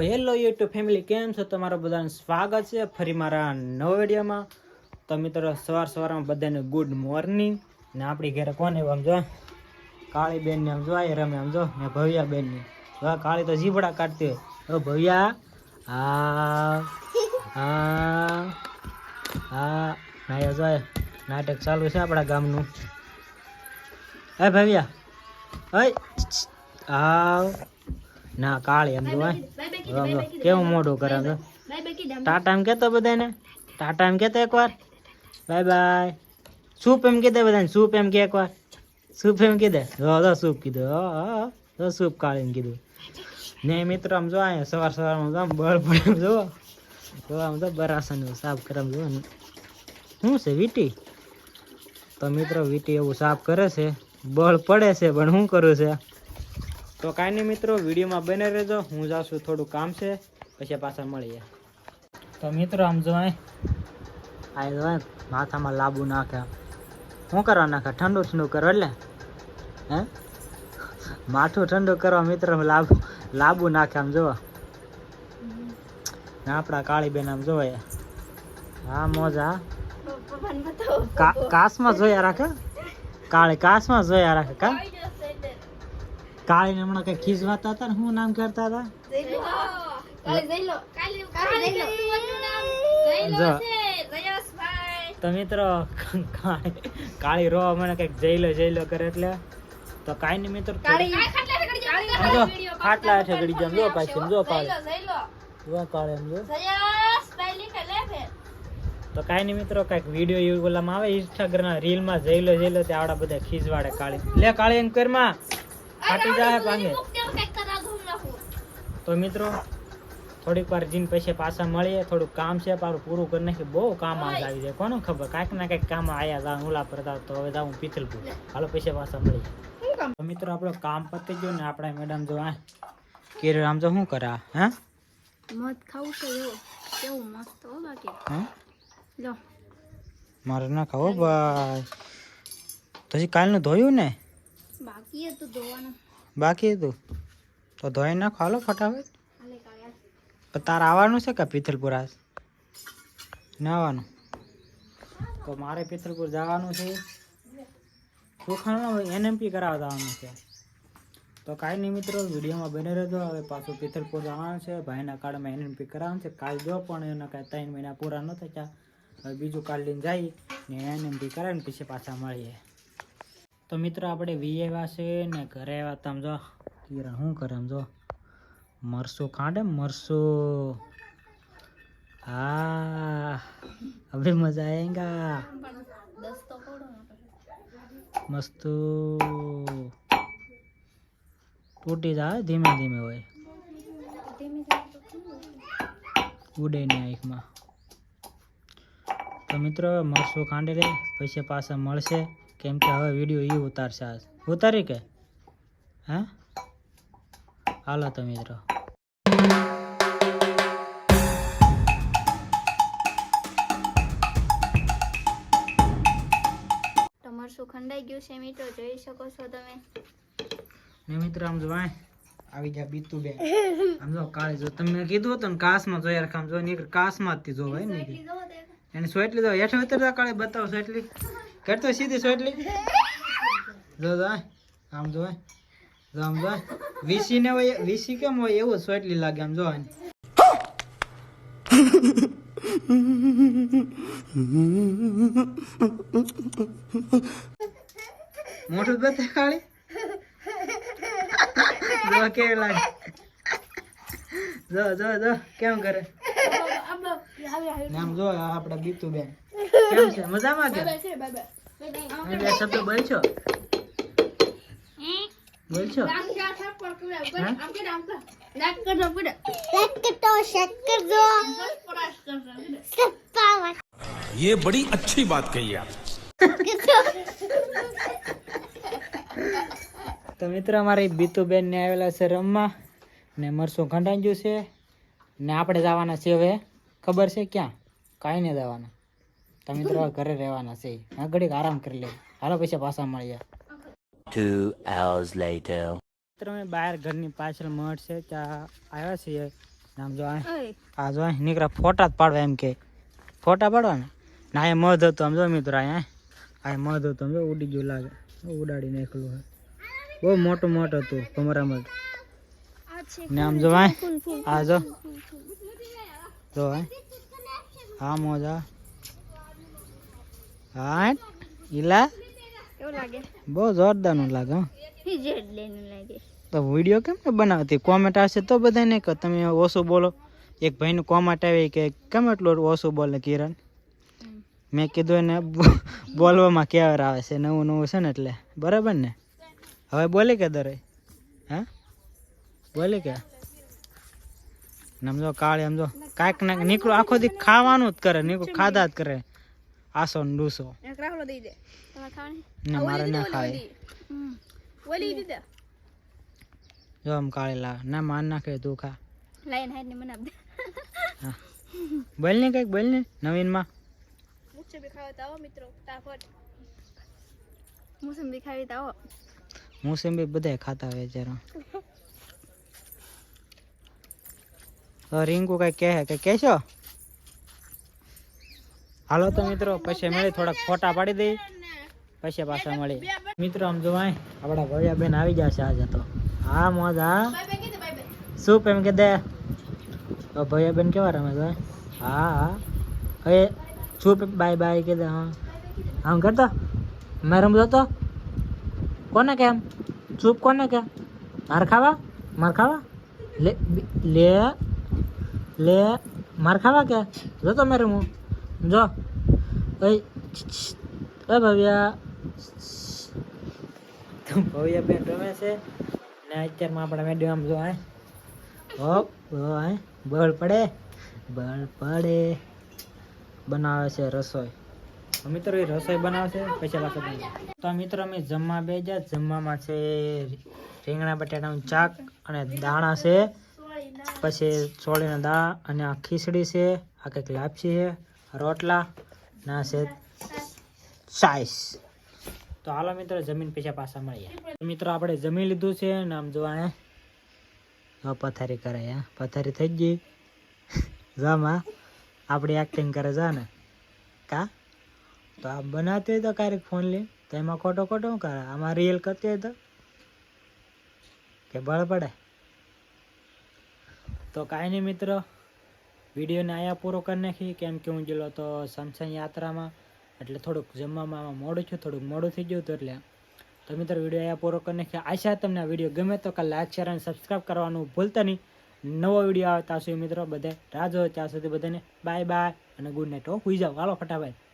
Hello YouTube family, કેમ છો? તમારું બધાનું સ્વાગત છે ફરી મારા નવા વિડીયોમાં. તો મિત્રો સવારમાં બધાને ગુડ મોર્નિંગ. ને આપણી ઘરે કોને આમ જો કાળી બેન ને આમ જો આ રમે આમ જો ને ભવ્યા બેન ની કાળી તો જીભડા કાઢતી હોય. ભવ્યા હા હા હા ના જો નાટક ચાલુ છે આપણા ગામનું. હે ભવ્યા હઈ આવ ના કાળી એમ જોવાય કેવું મોઢું કરે ટાટા એમ કેતો બધાને ટાટા એમ કેતો એકવાર બાય બાય. સૂપ એમ કીધે બધાને સૂપ એમ કે એકવાર સૂપ એમ કીધે સૂપ કીધું સૂપ કાળી એમ કીધું ને મિત્રો આમ જો અહીંયા સવારમાં આમ બળ પડે જો આમ તો બરાસન સાફ કરે જો શું છે વીટી. તો મિત્રો વીટી એવું સાફ કરે છે, બળ પડે છે પણ શું કરું છે. તો કાંઈ નહીં મિત્રો, વિડીયોમાં બને રહેજો. હું જાઉં છું, થોડું કામ છે, પછી પાછા મળીએ. તો મિત્રો આમ જો આ માથામાં લાંબુ નાખે. શું કરવા નાખે? ઠંડુ કરો એટલે હે માથું ઠંડુ કરવા મિત્રો લાંબુ નાખે. આમ જોવા આપણા કાળી બેન આમ જોવાય હા મોજા કાસમાં જોયા રાખે. કાળી કાસમાં જોયા રાખે કા કાળી ને હમણાં કઈ ખીજવાતા હતા ને શું નામ કરતા હતા? તો મિત્રો કાળી રો મને કઈક જઈલો કરે એટલે તો કાઈ નઈ મિત્રો ખાટલા હેઠે ગડી જામ જો પાછી જો કાળી જો તો કાઈ નઈ મિત્રો, કઈક વિડીયો ઓલામાં આવે ઇન્સ્ટાગ્રામ રીલ માં જઈલો તે આવડા બધા ખીજવાડે કાળી. લે કાળી એમ કરમાં ફાટી જાય પાંગે. તો મિત્રો થોડીક વાર જીન પછી પાછા મળીએ. થોડું કામ છે પારું પૂરું કરી નાખી. બહુ કામ આવી જાય કોને ખબર, કાંઈક ના કંઈક કામ આયા જા ઓલા પડતા. તો હવે જાઉં પિથલપુર. હાલો પછી પાછા મળીએ. તો મિત્રો આપણું કામ પતી ગયું ને આપણા મેડમ જો કેર આમ તો શું કરે હે મત ખાવું છે કેવું મસ્ત હો બાકી હે લો મારે ના ખાવો ભાઈ. પછી કાલનું ધોયું ને? બાકી હતું ધોવાનું. બાકી હતું તો ધોઈ નાખો હાલો ફટાફટ. તારે આવવાનું છે કે પિથલપુર? આજ ના આવવાનું? તો મારે પિથલપુર જવાનું છે. સુખાણું NMP કરાવવા જવાનું છે. તો કાંઈ નહીં મિત્રો, વિડીયોમાં બને રહેજો. હવે પાછું પિથલપુર જવાનું છે. ભાઈના કાર્ડમાં NMP કરાવવાનું છે. કાલ જો પણ એના કાંઈ 3 મહિના પૂરા ન થયા. હવે બીજું કાર્ડ લઈને જઈ ને NMP કરાવીને પછી પાછા મળીએ. તો મિત્રો આપણે વીએવા છે ને ઘરે આવ્યા હતા. જો કિરણ શું કરે આમ જો મરસું ખાંડે મરસું. હા અભી મજા આएगा મસ્ત તૂટી જાય ધીમે ધીમે હોય ઉડે ને આંખમાં. તો મિત્રો મરસું ખાંડે રે પછી પાછા મળશે. કેમ કે હવે વિડીયો ઉતારશે. આજ ઉતારી કે હા હાલો તો મિત્રો. મરસું ખંડાઈ ગયું છે મિત્રો, જોઈ શકો છો તમે. ને મિત્રો આમ જો આવી ગયા બીતુ બેન. આમ જો કાળી જો તમે કીધું હતું ને કાસમાં જોઈ રાખ. આમ જો નીકળ કાસમાં જ જોવાય ને એને સોટલી જો હેઠે ઉતરતા કાળે બતાવો સોટલી કરતો સીધી સોટલી જો આમ જો આમ જો વીસી ને હોય વીસી કેમ હોય એવું સોટલી લાગે આમ જો મોટું બતા કાળી જો કેવી લાગે જો કેમ કરે નામ જો આપડા બીતુ બેન કેમ છે મજામાં કે શબ્દ બોલ છો ये बड़ी अच्छी बात कही आप. તો મિત્રો અમારી બીતુબેન ને આવેલા છે રમવા ને મરસું ખંડાઈ ગયું છે ને આપણે જવાના છે હવે ખબર છે ક્યાં? કાંઈ નહીં જવાના. તો મિત્રો ઘરે રહેવાના છે. ઘડીક આરામ કરી લે. હાલો પછી પાછા મળીએ. 2 hours later. મિત્રો અમે બહાર ઘરની પાછળ મઠ છે ત્યાં આવ્યા છીએ આમ જો ઓય આ જો નીકળા ફોટા જ પાડવા એમ કે ફોટા પાડવા ને અહીંયા મધ હતું આમ જો મિત્રો અહીંયા મધ હતું જો ઉડી ગયું લાગે ઉડાડી નાખેલું હોય બહુ મોટું હતું ભમરામાં આ છે ને આમ જો આ જો જો હા મોજા હા ઈલા કેવું લાગે બહુ જોરદારનું લાગે હો. ઈ જેડ લેનું લાગે તો વિડીયો કેમ ને બનાવતી કોમેન્ટ આવશે તો બધાને કે તમે ઓછું બોલો એક ભાઈનું કોમેન્ટ આવી કે કેમ એટલું ઓછું બોલે કિરણ મેં કીધું એને બોલવામાં કેવર આવે છે નવું છે ને એટલે બરાબર ને હવે બોલી કે દરે હા બોલી કે સમજો કાળી સમજો કાંઈક ને નીકળું આખો દી ખાવાનું જ કરે નીકળું ખાધા જ કરે આસો ને ડૂસો એક રાખલો દઈ દે તમારે ખાવાની ને મારે ના ખાય ઓલી દીધા જો આમ કાળી લાવે ના માન નાખે તું ખા લાઈન હાઈડ ને મને દે બોલ ને કંઈક બોલ ને નવીનમાં મોસંબી ખાવા તો આવો મિત્રો ફટાફટ મોસંબી ખાવી તો આવો મોસંબી બધા ખાતા હોય જરા રીંકુ કઈ કહે કે કહેશો હાલો તો મિત્રો પછી મળી થોડાક ફોટા પાડી દઈ પછી પાછા મળી મિત્રો આમ જોવાય આપણા ભવ્યા બેન આવી જશે આજે તો હા મોજ હા શું એમ કે દે તો ભવ્યા બેન કેવા રમે છે હા હા હવે શું બાય બાય કે દે હા આમ કરતો મેં રમતો તો કોને કેમ ચૂપ કોને કે માર ખાવા લે લે લે માર ખાવા કે જો તો મેં રમું જો એ ભવ્યા ભવ્યા બેન રમે છે ને અત્યારમાં આપણા મેડમ આમ જો બળ પડે બનાવે છે રસોઈ મિત્રો એ રસોઈ બનાવશે પછી પાછું તો મિત્રો અમે જમવા બે જાય જમવામાં છે રીંગણા બટાટાનું શાક અને દાણા છે પછી છોડીના દાણા અને આ ખીચડી છે આ કંઈક લાપસી છે રોટલા ના છે સાઈસ તો હાલો મિત્રો જમીન પૈસા પાછા મળીએ મિત્રો આપણે જમી લીધું છે ને આમ જોવા પથારી કરે પથારી થઈ ગઈ જમા આપણી એક્ટિંગ કરે છે ને કા તો આ બનાવતી હોય તો ક્યારેક ફોન લે તો એમાં ખોટો શું કરે આમાં રીલ કરતી હોય તો કે બળ પડે તો કાંઈ નહીં મિત્રો વિડીયોને અહીંયા પૂરો કરી નાખી કેમ કે હું ગયેલો તો સમસન યાત્રામાં એટલે થોડુંક જમવામાં મોડું થયું થોડુંક મોડું થઈ ગયું હતું એટલે તો મિત્રો વિડીયો અહીંયા પૂરો કરી નાખી આશા તમને આ વિડીયો ગમે તો લાઈક શેર અને સબસ્ક્રાઈબ કરવાનું ભૂલતા નહીં નવો વિડીયો આવે ત્યાં સુધી મિત્રો બધા રાહ જોયો ત્યાં સુધી બધાને બાય બાય અને ગુડ નાઇટ હોઈ જાઓ હાલો ફટાફટ